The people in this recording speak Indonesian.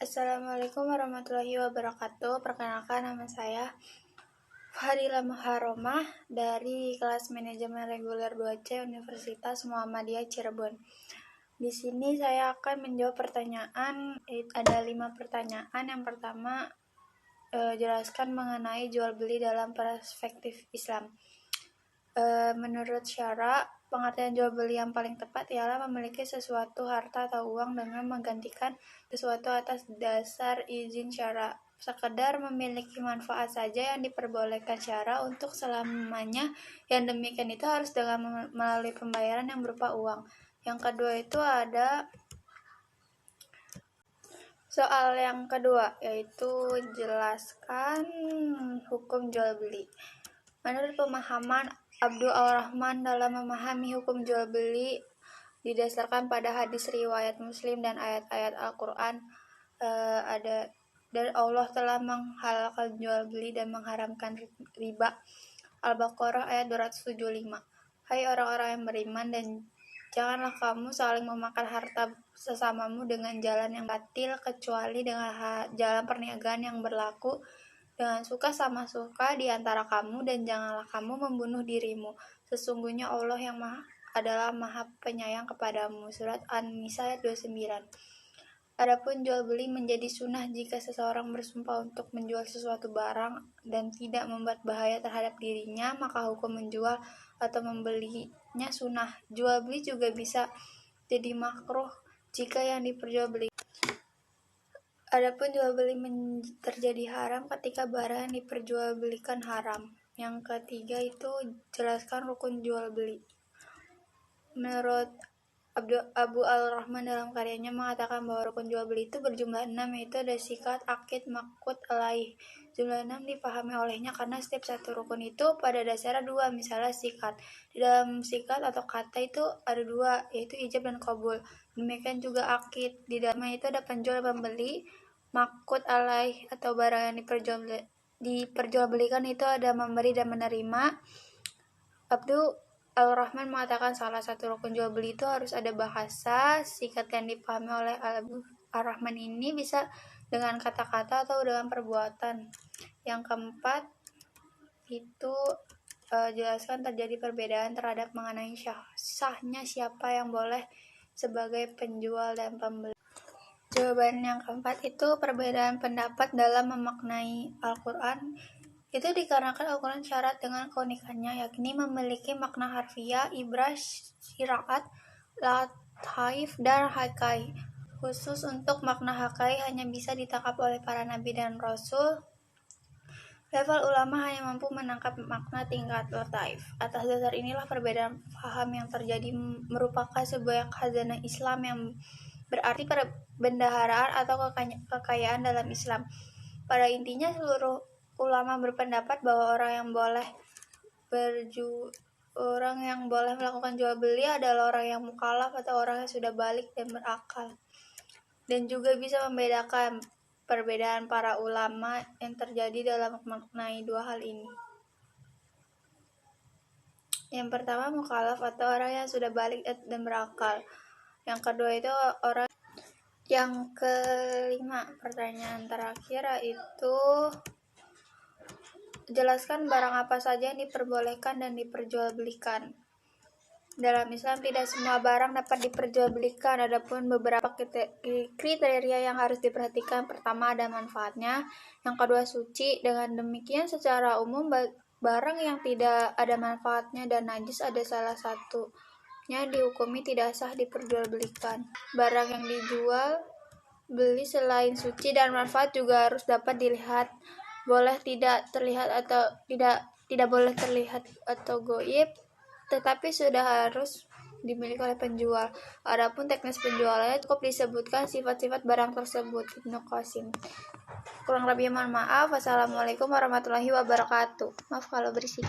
Assalamualaikum warahmatullahi wabarakatuh. Perkenalkan, nama saya Fadila Muharromah dari kelas manajemen reguler 2C Universitas Muhammadiyah Cirebon. Di sini saya akan menjawab pertanyaan. Ada 5 pertanyaan. Yang pertama, jelaskan mengenai jual beli dalam perspektif Islam. Menurut syara, pengertian jual beli yang paling tepat ialah memiliki sesuatu harta atau uang dengan menggantikan sesuatu atas dasar izin syara. Sekedar memiliki manfaat saja yang diperbolehkan syara untuk selamanya. Yang demikian itu harus dengan melalui pembayaran yang berupa uang. Yang kedua itu ada soal yang kedua, yaitu jelaskan hukum jual beli. Menurut pemahaman Abdul Rahman, dalam memahami hukum jual beli didasarkan pada hadis riwayat Muslim dan ayat-ayat Al-Quran, dan Allah telah menghalalkan jual beli dan mengharamkan riba. Al-Baqarah ayat 275. Hai orang-orang yang beriman, dan janganlah kamu saling memakan harta sesamamu dengan jalan yang batil, kecuali dengan jalan perniagaan yang berlaku dengan suka sama suka di antara kamu, dan janganlah kamu membunuh dirimu. Sesungguhnya Allah yang adalah maha penyayang kepadamu. Surat An-Nisa ayat 29. Adapun jual beli menjadi sunnah jika seseorang bersumpah untuk menjual sesuatu barang dan tidak membuat bahaya terhadap dirinya, maka hukum menjual atau membelinya sunnah. Jual beli juga bisa jadi makruh jika yang diperjualbelikan. Adapun jual beli terjadi haram ketika barang yang diperjualbelikan haram. Yang ketiga itu jelaskan rukun jual beli. Menurut Abu Al-Rahman dalam karyanya mengatakan bahwa rukun jual beli itu berjumlah 6, yaitu ada sikat, akid, maqud, alaih. Jumlah 6 dipahami olehnya karena setiap satu rukun itu pada dasarnya 2, misalnya sikat. Di dalam sikat atau kata itu ada 2, yaitu ijab dan qabul. Demikian juga akid, di dalamnya itu ada penjual dan pembeli. Maqud alaih atau barang yang diperjualbelikan itu ada memberi dan menerima. Abdul Al-Rahman mengatakan salah satu rukun jual beli itu harus ada bahasa. Sikat yang dipahami oleh Al-Rahman ini bisa dengan kata-kata atau dengan perbuatan. Yang keempat itu jelaskan terjadi perbedaan terhadap mengenai sahnya siapa yang boleh sebagai penjual dan pembeli. Jawaban yang keempat itu perbedaan pendapat dalam memaknai Al-Quran. Itu dikarenakan Al-Quran syarat dengan keunikannya, yakni memiliki makna harfiah, ibrah, syiraat, lataif, dan hakai. Khusus untuk makna hakai hanya bisa ditangkap oleh para nabi dan rasul. Level ulama hanya mampu menangkap makna tingkat lataif. Atas dasar inilah perbedaan paham yang terjadi merupakan sebuah khazanah Islam, yang berarti perbendaharaan atau kekayaan dalam Islam. Pada intinya, seluruh ulama berpendapat bahwa orang yang boleh melakukan jual beli adalah orang yang mukallaf atau orang yang sudah balik dan berakal. Dan juga bisa membedakan perbedaan para ulama yang terjadi dalam memaknai 2 hal ini. Yang pertama, mukallaf atau orang yang sudah balik dan berakal. Yang kedua itu orang. Yang kelima, pertanyaan terakhir, yaitu jelaskan barang apa saja yang diperbolehkan dan diperjualbelikan. Dalam Islam tidak semua barang dapat diperjualbelikan, adapun beberapa kriteria yang harus diperhatikan. Pertama, ada manfaatnya. Yang kedua, suci. Dengan demikian secara umum barang yang tidak ada manfaatnya dan najis ada salah satunya dihukumi tidak sah diperjualbelikan. Barang yang dijual beli selain suci dan manfaat juga harus dapat dilihat, boleh tidak terlihat atau tidak boleh terlihat atau goib, tetapi sudah harus dimiliki oleh penjual. Adapun teknis penjualannya cukup disebutkan sifat-sifat barang tersebut. Ibnu Qasim. Kurang lebih mohon maaf. Wassalamualaikum warahmatullahi wabarakatuh. Maaf kalau berisik.